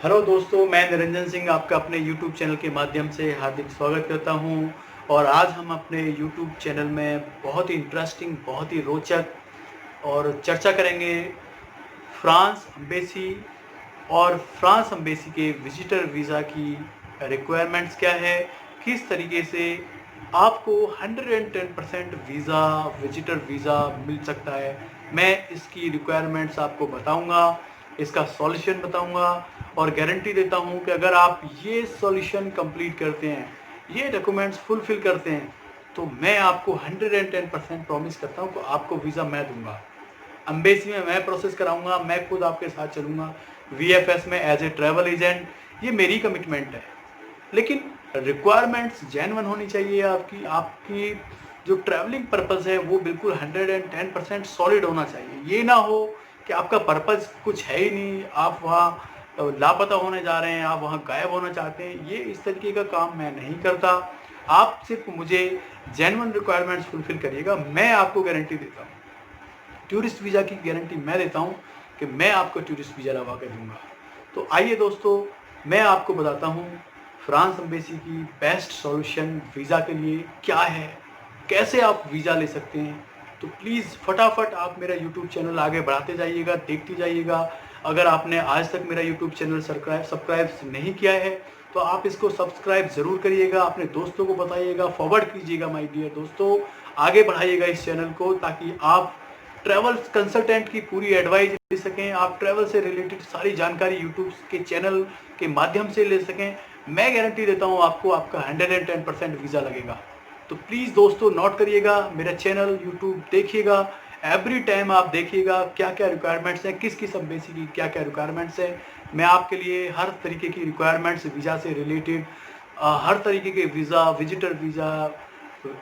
Hello दोस्तों, मैं निरंजन सिंह आपका अपने YouTube चैनल के माध्यम से हार्दिक स्वागत करता हूं। और आज हम अपने YouTube चैनल में बहुत ही इंटरेस्टिंग, बहुत ही रोचक और चर्चा करेंगे फ्रांस एम्बेसी और फ्रांस एम्बेसी के विजिटर वीज़ा की रिक्वायरमेंट्स क्या है, किस तरीके से आपको 110% वीज़ा, विजिटर वीज़ा मिल सकता है। मैं इसकी रिक्वायरमेंट्स आपको बताऊंगा, इसका सॉल्यूशन बताऊंगा और गारंटी देता हूं कि अगर आप ये सॉल्यूशन कंप्लीट करते हैं, ये डॉक्यूमेंट्स फुलफिल करते हैं, तो मैं आपको 110% प्रॉमिस करता हूं कि आपको वीज़ा मैं दूंगा। एम्बेसी में मैं प्रोसेस कराऊंगा, मैं खुद आपके साथ चलूंगा वीएफएस में एज ए ट्रैवल एजेंट। ये मेरी कमिटमेंट है। लेकिन रिक्वायरमेंट्स जेन्युइन होनी चाहिए। आपकी आपकी जो ट्रैवलिंग पर्पज़ है वो बिल्कुल 110% सॉलिड होना चाहिए। ये ना हो कि आपका पर्पज़ कुछ है ही नहीं, आप वहाँ लापता होने जा रहे हैं, आप वहाँ गायब होना चाहते हैं। ये इस तरीके का काम मैं नहीं करता। आप सिर्फ मुझे जेन्युइन रिक्वायरमेंट्स फुलफिल करिएगा, मैं आपको गारंटी देता हूँ। टूरिस्ट वीज़ा की गारंटी मैं देता हूँ कि मैं आपको टूरिस्ट वीज़ा लगा के दूंगा। तो आइए दोस्तों, मैं आपको बताता हूँ फ्रांस एम्बेसी की बेस्ट सॉल्यूशन वीज़ा के लिए क्या है, कैसे आप वीज़ा ले सकते हैं। तो प्लीज़ फटाफट आप मेरा यूट्यूब चैनल आगे बढ़ाते जाइएगा, देखते जाइएगा। अगर आपने आज तक मेरा यूट्यूब चैनल सब्सक्राइब नहीं किया है तो आप इसको सब्सक्राइब ज़रूर करिएगा, अपने दोस्तों को बताइएगा, फॉरवर्ड कीजिएगा माय डियर दोस्तों। आगे बढ़ाइएगा इस चैनल को ताकि आप ट्रैवल कंसल्टेंट की पूरी एडवाइस ले सकें, आप ट्रैवल से रिलेटेड सारी जानकारी यूट्यूब के चैनल के माध्यम से ले सकें। मैं गारंटी देता हूं आपको आपका 110% वीज़ा लगेगा। तो प्लीज़ दोस्तों नोट करिएगा, मेरा चैनल यूट्यूब देखिएगा, एवरी टाइम आप देखिएगा क्या क्या रिक्वायरमेंट्स हैं, किस किस एम्बेसी की क्या क्या रिक्वायरमेंट्स हैं। मैं आपके लिए हर तरीके की रिक्वायरमेंट्स वीज़ा से रिलेटेड, हर तरीके के वीज़ा, विजिटर वीज़ा,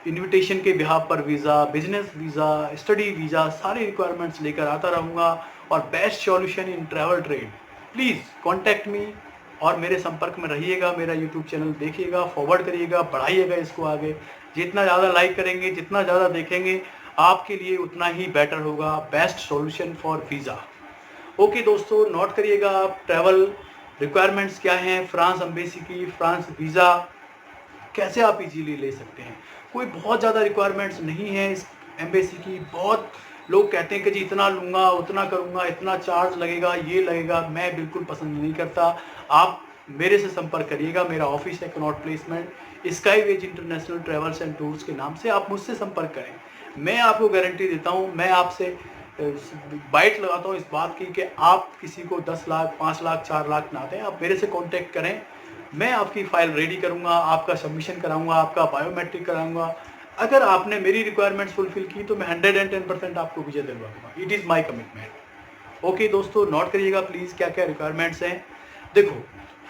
इनविटेशन के बिहाफ पर visa, business visa, study visa, सारी रिक्वायरमेंट्स लेकर आता रहूँगा और best solution in travel trade. Please contact me और मेरे संपर्क में रहिएगा। मेरा यूट्यूब चैनल देखिएगा, फॉरवर्ड करिएगा, बढ़ाइएगा इसको आगे। जितना ज़्यादा लाइक करेंगे, जितना ज़्यादा देखेंगे, आपके लिए उतना ही बेटर होगा। Best solution for visa. Okay दोस्तों, नोट करिएगा आप ट्रैवल रिक्वायरमेंट्स क्या हैं फ्रांस एम्बेसी की। फ्रांस वीज़ा कैसे आप इजीली ले सकते हैं। कोई बहुत ज़्यादा रिक्वायरमेंट्स नहीं है इस एम्बेसी की। बहुत लोग कहते हैं कि जी इतना लूँगा, उतना करूँगा, इतना चार्ज लगेगा, ये लगेगा। मैं बिल्कुल पसंद नहीं करता। आप मेरे से संपर्क करिएगा, मेरा ऑफिस है Connaught placement, skyways international travels and tours के नाम से आप मुझसे संपर्क करें। मैं आपको गारंटी देता हूँ, मैं आपसे बाइट लगाता हूँ इस बात की कि आप किसी को 10 लाख, 5 लाख, 4 लाख ना दें। आप मेरे से कॉन्टेक्ट करें, मैं आपकी फ़ाइल रेडी करूँगा, आपका सबमिशन कराऊँगा, आपका बायोमेट्रिक कराऊँगा। अगर आपने मेरी रिक्वायरमेंट्स फुलफिल की तो मैं 110% आपको वीज़ा दिलवा दूँगा। It is my commitment. Okay दोस्तों, नोट करिएगा प्लीज़ क्या क्या रिक्वायरमेंट्स हैं। देखो,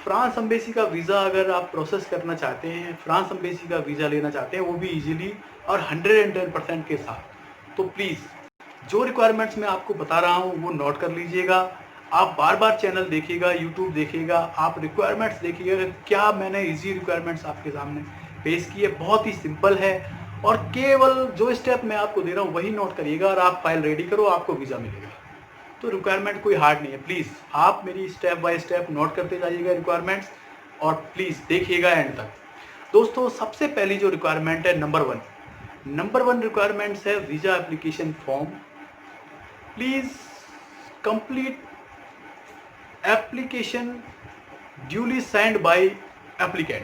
फ्रांस एम्बेसी का वीज़ा अगर आप प्रोसेस करना चाहते हैं, फ्रांस एम्बेसी का वीज़ा लेना चाहते हैं, वो भी ईजिली और 110% के साथ, तो प्लीज़ जो रिक्वायरमेंट्स मैं आपको बता रहा हूँ वो नोट कर लीजिएगा। आप बार बार चैनल देखिएगा, यूट्यूब देखिएगा, आप रिक्वायरमेंट्स देखिएगा क्या मैंने इजी रिक्वायरमेंट्स आपके सामने पेश किए। बहुत ही सिंपल है और केवल जो स्टेप मैं आपको दे रहा हूँ वही नोट करिएगा और आप फाइल रेडी करो, आपको वीज़ा मिलेगा। तो रिक्वायरमेंट कोई हार्ड नहीं है। प्लीज़ आप मेरी स्टेप बाय स्टेप नोट करते जाइएगा रिक्वायरमेंट्स और प्लीज़ देखिएगा एंड तक। दोस्तों, सबसे पहली जो रिक्वायरमेंट है, नंबर वन रिक्वायरमेंट्स है visa application form. Please complete application duly signed by applicant.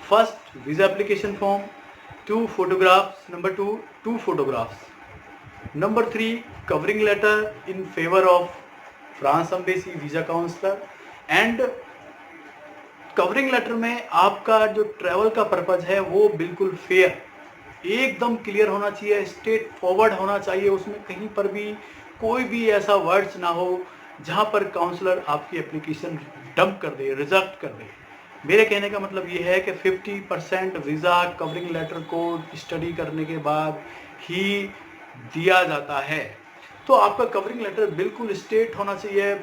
First, visa application form, 2 photographs. Number 2, 2 photographs. Number 3, covering letter in favor of France Embassy visa counselor. And covering letter में आपका जो travel का purpose है वो बिल्कुल fair, एकदम clear होना चाहिए, स्ट्रेट फॉरवर्ड होना चाहिए। उसमें कहीं पर भी कोई भी ऐसा वर्ड्स ना हो जहाँ पर काउंसलर आपकी एप्लीकेशन डंप कर दे, रिजेक्ट कर दे। मेरे कहने का मतलब ये है कि 50% वीज़ा कवरिंग लेटर को स्टडी करने के बाद ही दिया जाता है। तो आपका कवरिंग लेटर बिल्कुल स्ट्रेट होना चाहिए,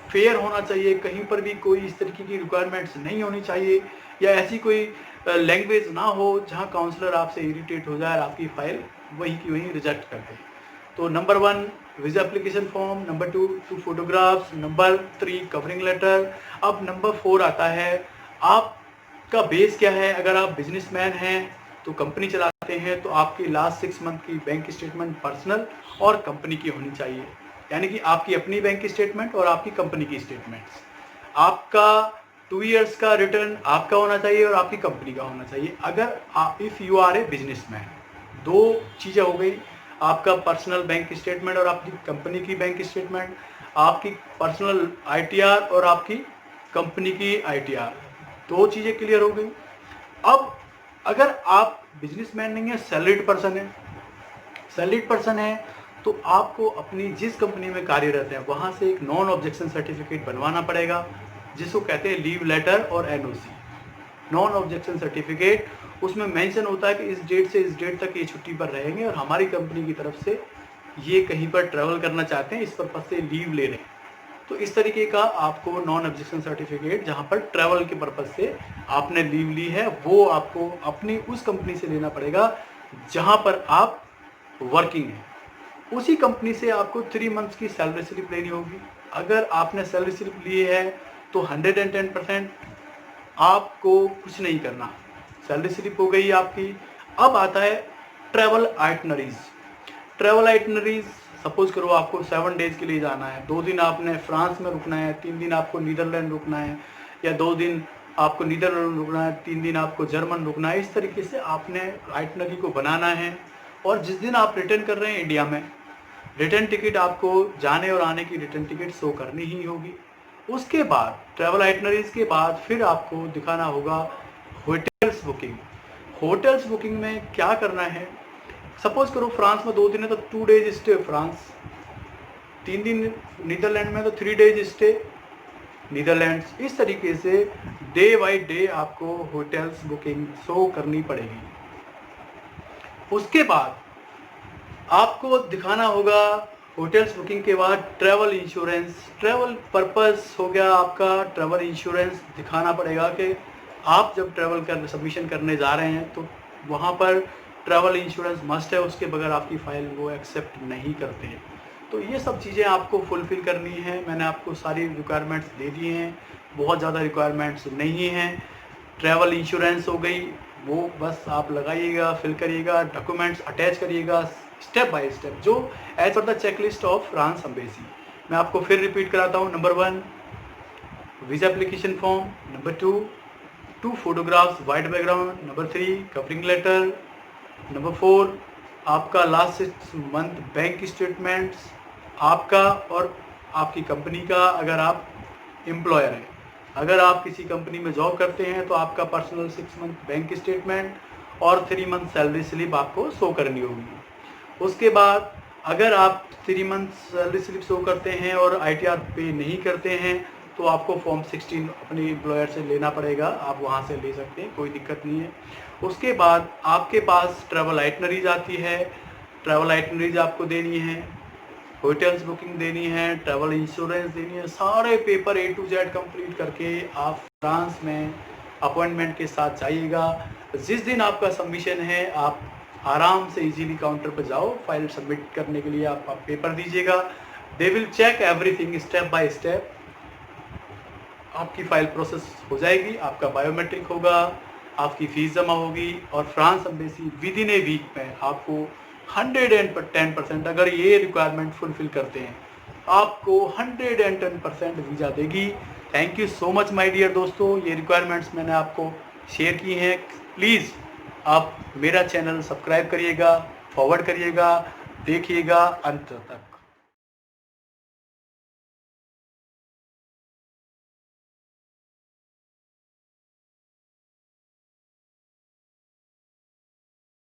फेयर होना चाहिए, कहीं पर भी कोई इस तरीके की रिक्वायरमेंट्स नहीं होनी चाहिए या ऐसी कोई लैंग्वेज ना हो जहां काउंसलर आपसे इरिटेट हो जाए और आपकी फ़ाइल वहीं की वहीं रिजेक्ट कर दे। तो number 1 visa application form, number 2 photographs, number 3 covering letter. अब नंबर 4 आता है आपका बेस क्या है। अगर आप बिजनेसमैन हैं तो कंपनी चलाते हैं तो आपकी लास्ट 6 मंथ की बैंक स्टेटमेंट पर्सनल और कंपनी की होनी चाहिए, यानी कि आपकी अपनी बैंक स्टेटमेंट और आपकी कंपनी की स्टेटमेंट्स। आपका 2 ईयर्स का रिटर्न आपका होना चाहिए और आपकी कंपनी का होना चाहिए अगर if you are a businessman. 2 चीज़ें हो गई, आपका पर्सनल बैंक स्टेटमेंट और आपकी कंपनी की बैंक स्टेटमेंट, आपकी पर्सनल आईटीआर और आपकी कंपनी की आईटीआर। 2 चीज़ें क्लियर हो गई। अब अगर आप बिजनेसमैन नहीं है, सैलरीड पर्सन है तो आपको अपनी जिस कंपनी में कार्यरत है वहाँ से एक नॉन ऑब्जेक्शन सर्टिफिकेट बनवाना पड़ेगा, जिसको कहते हैं लीव लेटर और एनओसी। नॉन ऑब्जेक्शन सर्टिफिकेट, उसमें मेंशन होता है कि इस डेट से इस डेट तक ये छुट्टी पर रहेंगे और हमारी कंपनी की तरफ से ये कहीं पर ट्रैवल करना चाहते हैं, इस पर्पज से लीव ले रहे हैं। तो इस तरीके का आपको नॉन ऑब्जेक्शन सर्टिफिकेट, जहाँ पर ट्रैवल के पर्पज से आपने लीव ली है, वो आपको अपनी उस कंपनी से लेना पड़ेगा जहाँ पर आप वर्किंग हैं। उसी कंपनी से आपको 3 मंथ्स की सैलरी स्लिप लेनी होगी। अगर आपने सैलरी स्लिप ली है तो 110% आपको कुछ नहीं करना, सैलरी स्लिप हो गई आपकी। अब आता है ट्रैवल आइटनरीज। सपोज करो आपको 7 डेज के लिए जाना है, 2 दिन आपने फ्रांस में रुकना है, 3 दिन आपको नीदरलैंड रुकना है, या 2 दिन आपको नीदरलैंड रुकना है, 3 दिन आपको जर्मन रुकना है। इस तरीके से आपने आइटनरी को बनाना है। और जिस दिन आप रिटर्न कर रहे हैं इंडिया में, रिटर्न टिकट आपको जाने और आने की रिटर्न टिकट शो करनी ही होगी। उसके बाद ट्रैवल आइटनरीज के बाद फिर आपको दिखाना होगा होटल्स बुकिंग में क्या करना है। सपोज करो फ्रांस में 2 दिन है तो 2 डेज स्टे फ्रांस, 3 दिन नीदरलैंड में तो 3 डेज स्टे नीदरलैंड्स। इस तरीके से डे बाई डे आपको होटल्स बुकिंग शो करनी पड़ेगी। उसके बाद आपको दिखाना होगा होटल्स बुकिंग के बाद ट्रैवल इंश्योरेंस। ट्रैवल पर्पस हो गया आपका, ट्रैवल इंश्योरेंस दिखाना पड़ेगा कि आप जब ट्रैवल सबमिशन करने जा रहे हैं तो वहाँ पर ट्रैवल इंश्योरेंस मस्ट है, उसके बगैर आपकी फ़ाइल वो एक्सेप्ट नहीं करते हैं। तो ये सब चीज़ें आपको फुलफ़िल करनी है। मैंने आपको सारी रिक्वायरमेंट्स दे दिए हैं, बहुत ज़्यादा रिक्वायरमेंट्स नहीं हैं। ट्रैवल इंश्योरेंस हो गई, वो बस आप लगाइएगा, फिल करिएगा, डॉक्यूमेंट्स अटैच करिएगा स्टेप बाय स्टेप, जो as per the checklist of France embassy. मैं आपको फिर रिपीट कराता हूँ। Number 1 visa application form, number 2 photographs white background, number 3 covering letter, number 4 आपका लास्ट 6 मंथ बैंक स्टेटमेंट्स आपका और आपकी कंपनी का, अगर आप एम्प्लॉयर हैं। अगर आप किसी कंपनी में जॉब करते हैं तो आपका पर्सनल 6 मंथ बैंक स्टेटमेंट और 3 मंथ सैलरी स्लिप आपको शो करनी होगी। उसके बाद अगर आप 3 मंथ सैलरी स्लिप शो करते हैं और आईटीआर पे नहीं करते हैं तो आपको फॉर्म 16 अपने एम्प्लॉयर से लेना पड़ेगा। आप वहाँ से ले सकते हैं, कोई दिक्कत नहीं है। उसके बाद आपके पास ट्रैवल आइटनरीज आती है, ट्रैवल आइटनरीज आपको देनी है, होटल्स बुकिंग देनी है, ट्रैवल इंश्योरेंस देनी है। सारे paper A to Z complete करके आप फ्रांस में अपॉइंटमेंट के साथ जाइएगा। जिस दिन आपका सबमिशन है आप आराम से इजीली काउंटर पर जाओ, फाइल सबमिट करने के लिए आप पेपर दीजिएगा। They will check everything step by step. आपकी फ़ाइल प्रोसेस हो जाएगी, आपका बायोमेट्रिक होगा, आपकी फ़ीस जमा होगी और France embassy within a week में आपको 110% अगर ये रिक्वायरमेंट फुलफ़िल करते हैं आपको 110% वीज़ा देगी। Thank you so much my dear दोस्तों, ये रिक्वायरमेंट्स मैंने आपको शेयर की हैं। प्लीज़ आप मेरा चैनल सब्सक्राइब करिएगा, फॉरवर्ड करिएगा, देखिएगा अंत तक।